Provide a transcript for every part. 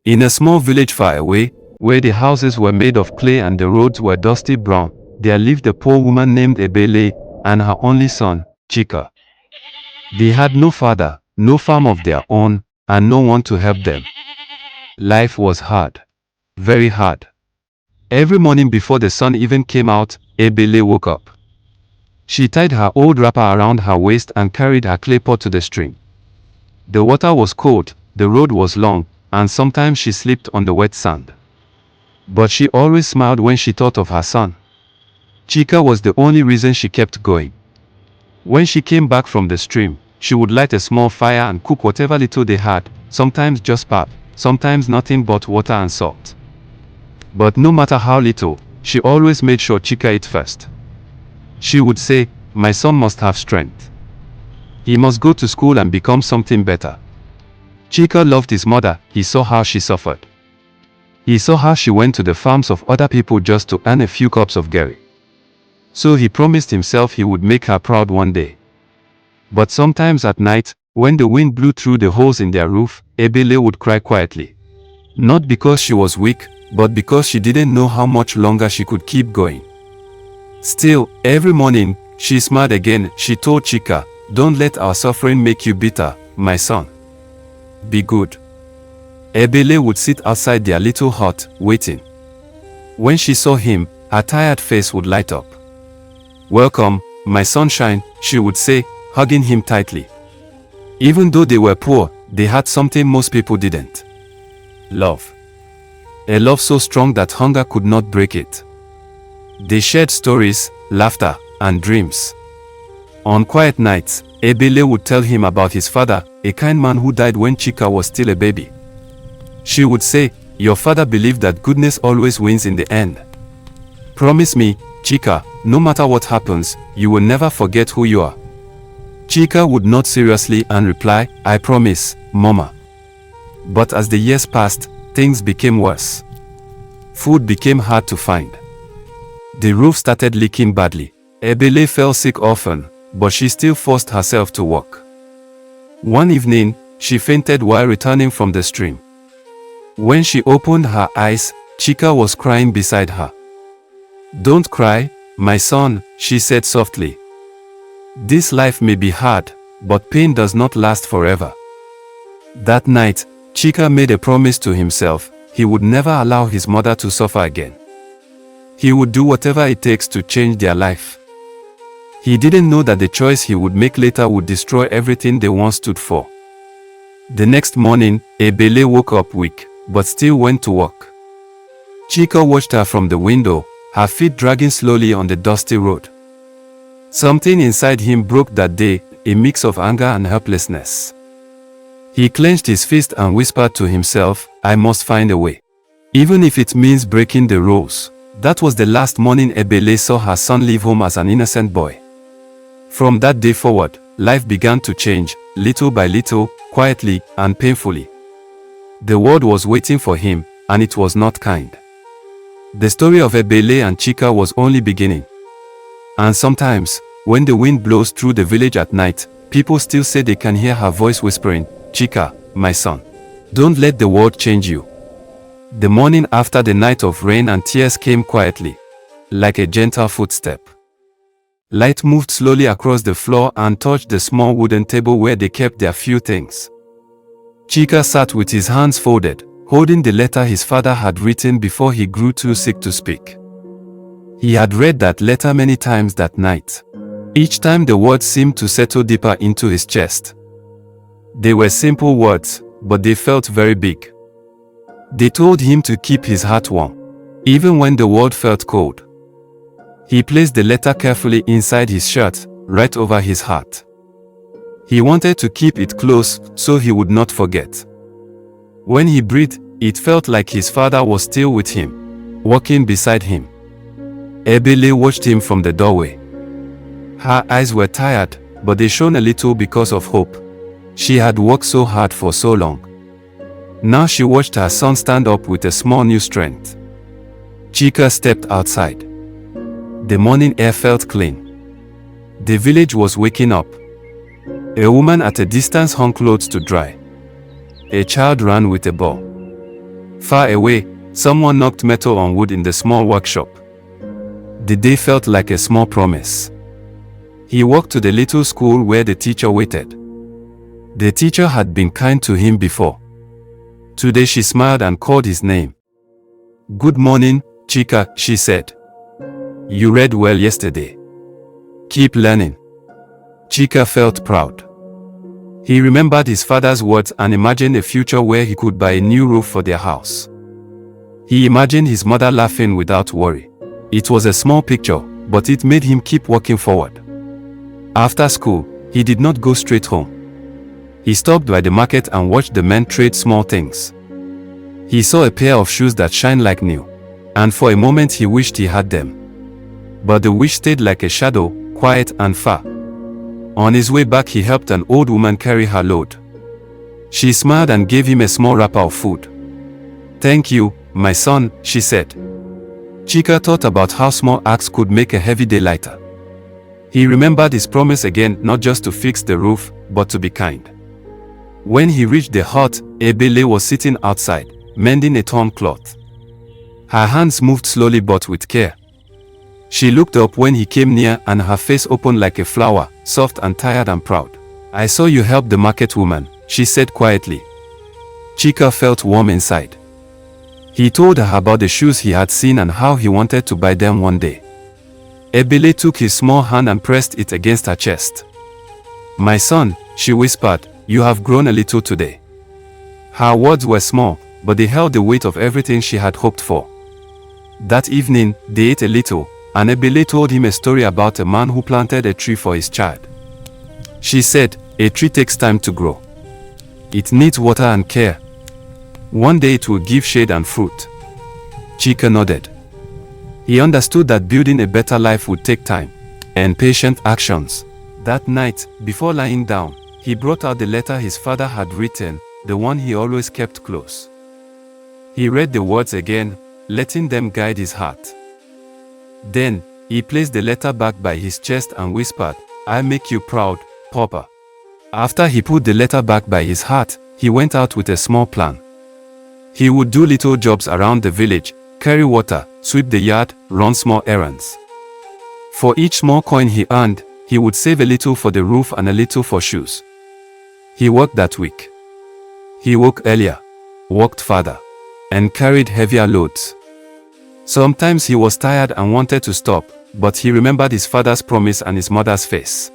In a small village far away, where the houses were made of clay and the roads were dusty brown, there lived a poor woman named Ebele and her only son, Chika. They had no father, no farm of their own, and no one to help them. Life was hard. Very hard. Every morning before the sun even came out, Ebele woke up. She tied her old wrapper around her waist and carried her clay pot to the stream. The water was cold, the road was long, and sometimes she slipped on the wet sand. But she always smiled when she thought of her son. Chika was the only reason she kept going. When she came back from the stream, she would light a small fire and cook whatever little they had, sometimes just pap, sometimes nothing but water and salt. But no matter how little, she always made sure Chika ate first. She would say, "My son must have strength. He must go to school and become something better." Chika loved his mother. He saw how she suffered. He saw how she went to the farms of other people just to earn a few cups of gari. So he promised himself he would make her proud one day. But sometimes at night, when the wind blew through the holes in their roof, Ebele would cry quietly. Not because she was weak, but because she didn't know how much longer she could keep going. Still, every morning, she smiled again. She told Chika, "Don't let our suffering make you bitter, my son. Be good." Ebele would sit outside their little hut, waiting. When she saw him, her tired face would light up. "Welcome, my sunshine," she would say, hugging him tightly. Even though they were poor, they had something most people didn't. Love. A love so strong that hunger could not break it. They shared stories, laughter, and dreams. On quiet nights, Ebele would tell him about his father, a kind man who died when Chika was still a baby. She would say, "Your father believed that goodness always wins in the end. Promise me, Chika, no matter what happens, you will never forget who you are." Chika would nod seriously and reply, "I promise, Mama." But as the years passed, things became worse. Food became hard to find. The roof started leaking badly. Ebele fell sick often, but she still forced herself to work. One evening, she fainted while returning from the stream. When she opened her eyes, Chika was crying beside her. "Don't cry, my son," she said softly. "This life may be hard, but pain does not last forever." That night, Chika made a promise to himself. He would never allow his mother to suffer again. He would do whatever it takes to change their life. He didn't know that the choice he would make later would destroy everything they once stood for. The next morning, Ebele woke up weak, but still went to work. Chika watched her from the window, her feet dragging slowly on the dusty road. Something inside him broke that day, a mix of anger and helplessness. He clenched his fist and whispered to himself, "I must find a way. Even if it means breaking the rules." That was the last morning Ebele saw her son leave home as an innocent boy. From that day forward, life began to change, little by little, quietly and painfully. The world was waiting for him, and it was not kind. The story of Ebele and Chika was only beginning. And sometimes, when the wind blows through the village at night, people still say they can hear her voice whispering, "Chika, my son, don't let the world change you." The morning after the night of rain and tears came quietly, like a gentle footstep. Light moved slowly across the floor and touched the small wooden table where they kept their few things. Chika sat with his hands folded, holding the letter his father had written before he grew too sick to speak. He had read that letter many times that night. Each time the words seemed to settle deeper into his chest. They were simple words, but they felt very big. They told him to keep his heart warm, even when the world felt cold. He placed the letter carefully inside his shirt, right over his heart. He wanted to keep it close so he would not forget. When he breathed, it felt like his father was still with him, walking beside him. Ebele watched him from the doorway. Her eyes were tired, but they shone a little because of hope. She had worked so hard for so long. Now she watched her son stand up with a small new strength. Chika stepped outside. The morning air felt clean. The village was waking up. A woman at a distance hung clothes to dry. A child ran with a ball. Far away, someone knocked metal on wood in the small workshop. The day felt like a small promise. He walked to the little school where the teacher waited. The teacher had been kind to him before. Today she smiled and called his name. "Good morning, Chika," she said. "You read well yesterday. Keep learning." Chika felt proud. He remembered his father's words and imagined a future where he could buy a new roof for their house. He imagined his mother laughing without worry. It was a small picture, but it made him keep walking forward. After school, he did not go straight home. He stopped by the market and watched the men trade small things. He saw a pair of shoes that shine like new, and for a moment he wished he had them. But the wish stayed like a shadow, quiet and far. On his way back he helped an old woman carry her load. She smiled and gave him a small wrapper of food. "Thank you, my son," she said. Chika thought about how small acts could make a heavy day lighter. He remembered his promise again, not just to fix the roof, but to be kind. When he reached the hut, Ebele was sitting outside, mending a torn cloth. Her hands moved slowly but with care. She looked up when he came near and her face opened like a flower, soft and tired and proud. "I saw you help the market woman," she said quietly. Chika felt warm inside. He told her about the shoes he had seen and how he wanted to buy them one day. Ebele took his small hand and pressed it against her chest. "My son," she whispered, "you have grown a little today." Her words were small, but they held the weight of everything she had hoped for. That evening, they ate a little, and Ebele told him a story about a man who planted a tree for his child. She said, "A tree takes time to grow. It needs water and care. One day it will give shade and fruit." Chika nodded. He understood that building a better life would take time and patient actions. That night, before lying down, he brought out the letter his father had written, the one he always kept close. He read the words again, letting them guide his heart. Then, he placed the letter back by his chest and whispered, "I make you proud, Papa." After he put the letter back by his heart, he went out with a small plan. He would do little jobs around the village, carry water, sweep the yard, run small errands. For each small coin he earned, he would save a little for the roof and a little for shoes. He worked that week. He woke earlier, walked farther, and carried heavier loads. Sometimes he was tired and wanted to stop, but he remembered his father's promise and his mother's face.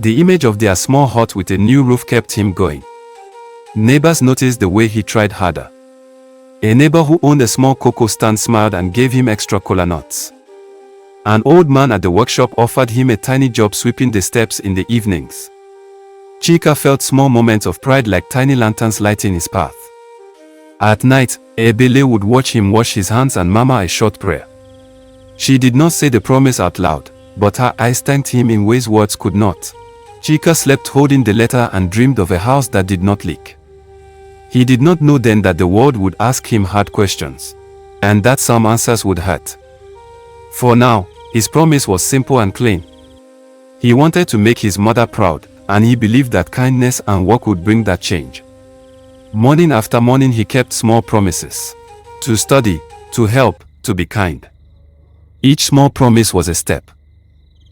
The image of their small hut with a new roof kept him going. Neighbors noticed the way he tried harder. A neighbor who owned a small cocoa stand smiled and gave him extra kola nuts. An old man at the workshop offered him a tiny job sweeping the steps in the evenings. Chika felt small moments of pride like tiny lanterns lighting his path. At night, Ebele would watch him wash his hands and murmur a short prayer. She did not say the promise out loud, but her eyes thanked him in ways words could not. Chika slept holding the letter and dreamed of a house that did not leak. He did not know then that the world would ask him hard questions, and that some answers would hurt. For now, his promise was simple and clean. He wanted to make his mother proud, and he believed that kindness and work would bring that change. Morning after morning he kept small promises. To study, to help, to be kind. Each small promise was a step.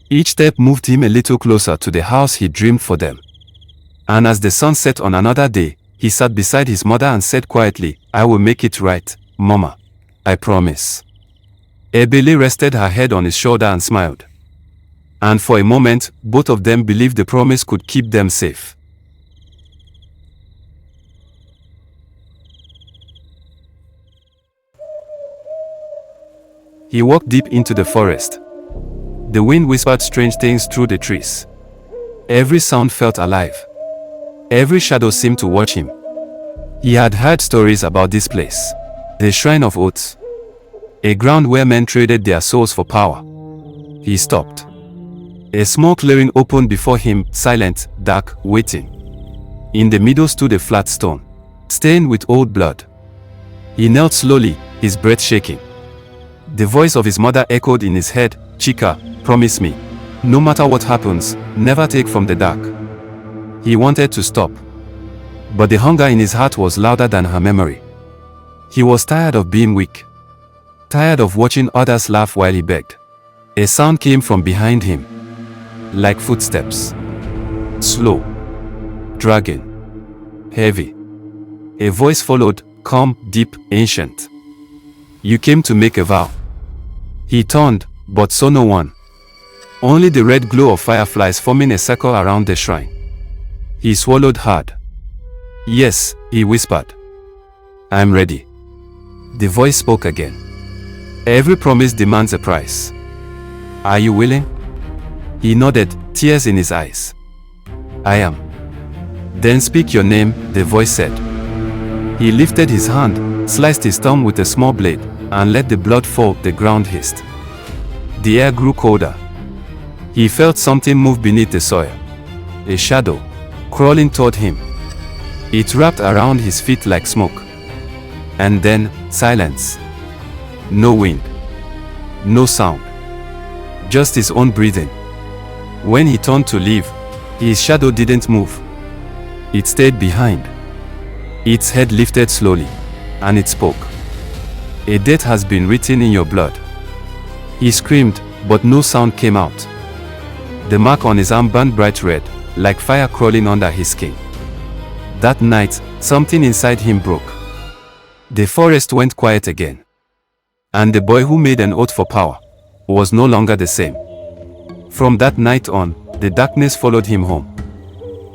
Each step moved him a little closer to the house he dreamed for them. And as the sun set on another day, he sat beside his mother and said quietly, "I will make it right, Mama. I promise." Ebele rested her head on his shoulder and smiled. And for a moment, both of them believed the promise could keep them safe. He walked deep into the forest. The wind whispered strange things through the trees. Every sound felt alive. Every shadow seemed to watch him. He had heard stories about this place, the Shrine of Oaths, a ground where men traded their souls for power. He stopped. A small clearing opened before him, silent, dark, waiting. In the middle stood a flat stone, stained with old blood. He knelt slowly, his breath shaking. The voice of his mother echoed in his head, "Chika, promise me. No matter what happens, never take from the dark." He wanted to stop, but the hunger in his heart was louder than her memory. He was tired of being weak, tired of watching others laugh while he begged. A sound came from behind him, like footsteps. Slow, dragging, heavy. A voice followed, calm, deep, ancient. You came to make a vow. He turned, but saw no one. Only the red glow of fireflies forming a circle around the shrine. He swallowed hard. Yes, he whispered. I'm ready. The voice spoke again. Every promise demands a price. Are you willing? He nodded, tears in his eyes. I am. Then speak your name, the voice said. He lifted his hand, sliced his thumb with a small blade, and let the blood fall. The ground hissed. The air grew colder. He felt something move beneath the soil. A shadow, crawling toward him. It wrapped around his feet like smoke. And then, silence. No wind. No sound. Just his own breathing. When he turned to leave, his shadow didn't move. It stayed behind. Its head lifted slowly, and it spoke. A death has been written in your blood. He screamed, but no sound came out. The mark on his arm burned bright red, like fire crawling under his skin. That night, something inside him broke. The forest went quiet again. And the boy who made an oath for power was no longer the same. From that night on, the darkness followed him home.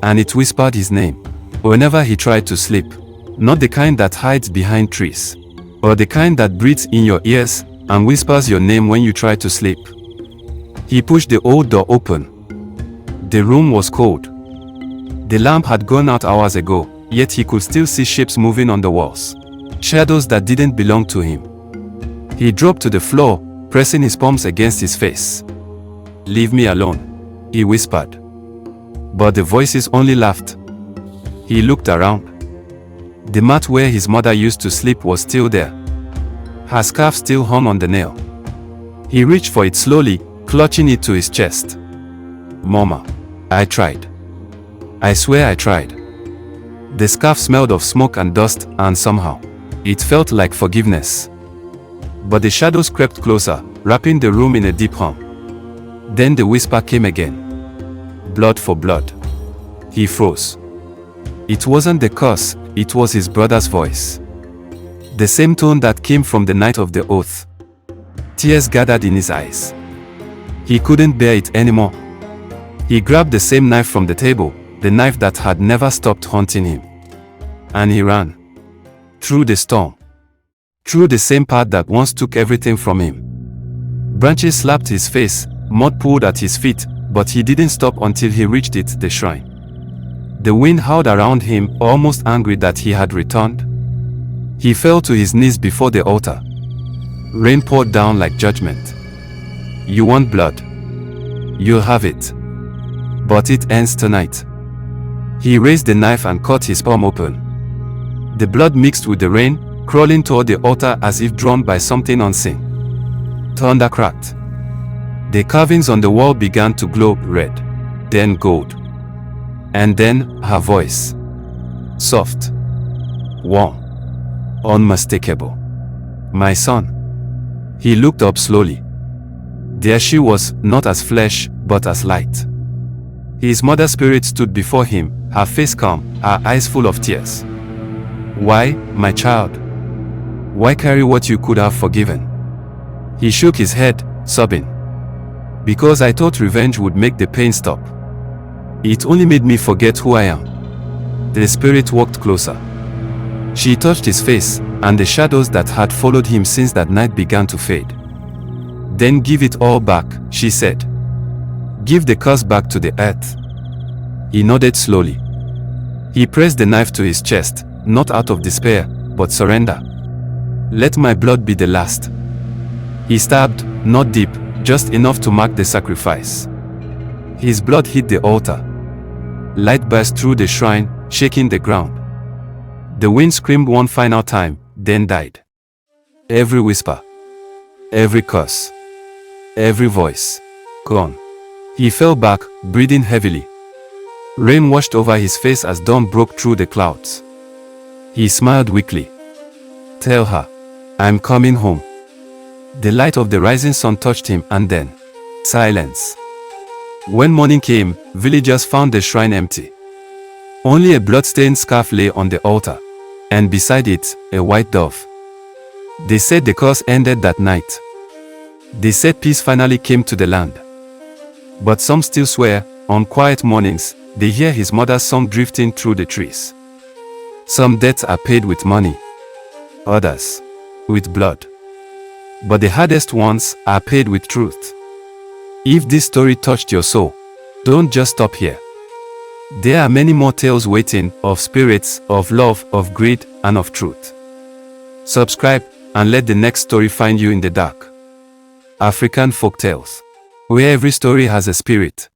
And it whispered his name whenever he tried to sleep. Not the kind that hides behind trees, or the kind that breathes in your ears and whispers your name when you try to sleep. He pushed the old door open. The room was cold. The lamp had gone out hours ago, yet he could still see shapes moving on the walls. Shadows that didn't belong to him. He dropped to the floor, pressing his palms against his face. Leave me alone, he whispered. But the voices only laughed. He looked around. The mat where his mother used to sleep was still there. Her scarf still hung on the nail. He reached for it slowly, clutching it to his chest. Mama, I tried. I swear I tried. The scarf smelled of smoke and dust, and somehow, it felt like forgiveness. But the shadows crept closer, wrapping the room in a deep hum. Then the whisper came again. Blood for blood. He froze. It wasn't the curse, it was his brother's voice. The same tone that came from the night of the oath. Tears gathered in his eyes. He couldn't bear it anymore. He grabbed the same knife from the table, the knife that had never stopped haunting him. And he ran. Through the storm. Through the same path that once took everything from him. Branches slapped his face, mud pulled at his feet, but he didn't stop until he reached the shrine. The wind howled around him, almost angry that he had returned. He fell to his knees before the altar. Rain poured down like judgment. You want blood? You'll have it. But it ends tonight. He raised the knife and cut his palm open. The blood mixed with the rain, crawling toward the altar as if drawn by something unseen. Thunder cracked. The carvings on the wall began to glow red, then gold. And then her voice. Soft. Warm. Unmistakable. My son. He looked up slowly. There she was, not as flesh, but as light. His mother's spirit stood before him, her face calm, her eyes full of tears. Why, my child? Why carry what you could have forgiven? He shook his head, sobbing. Because I thought revenge would make the pain stop. It only made me forget who I am. The spirit walked closer. She touched his face, and the shadows that had followed him since that night began to fade. Then give it all back, she said. Give the curse back to the earth. He nodded slowly. He pressed the knife to his chest, not out of despair, but surrender. Let my blood be the last. He stabbed, not deep, just enough to mark the sacrifice. His blood hit the altar. Light burst through the shrine, shaking the ground. The wind screamed one final time, then died. Every whisper, every curse, every voice, gone. He fell back, breathing heavily. Rain washed over his face as dawn broke through the clouds. He smiled weakly. tell her, I'm coming home. The light of the rising sun touched him and then, silence. When morning came, villagers found the shrine empty. Only a blood-stained scarf lay on the altar, and beside it, a white dove. They said the curse ended that night. They said peace finally came to the land. But some still swear, on quiet mornings, they hear his mother's song drifting through the trees. Some debts are paid with money, others with blood. But the hardest ones are paid with truth. If this story touched your soul, don't just stop here. There are many more tales waiting, of spirits, of love, of greed, and of truth. Subscribe, and let the next story find you in the dark. African Folk Tales, where every story has a spirit.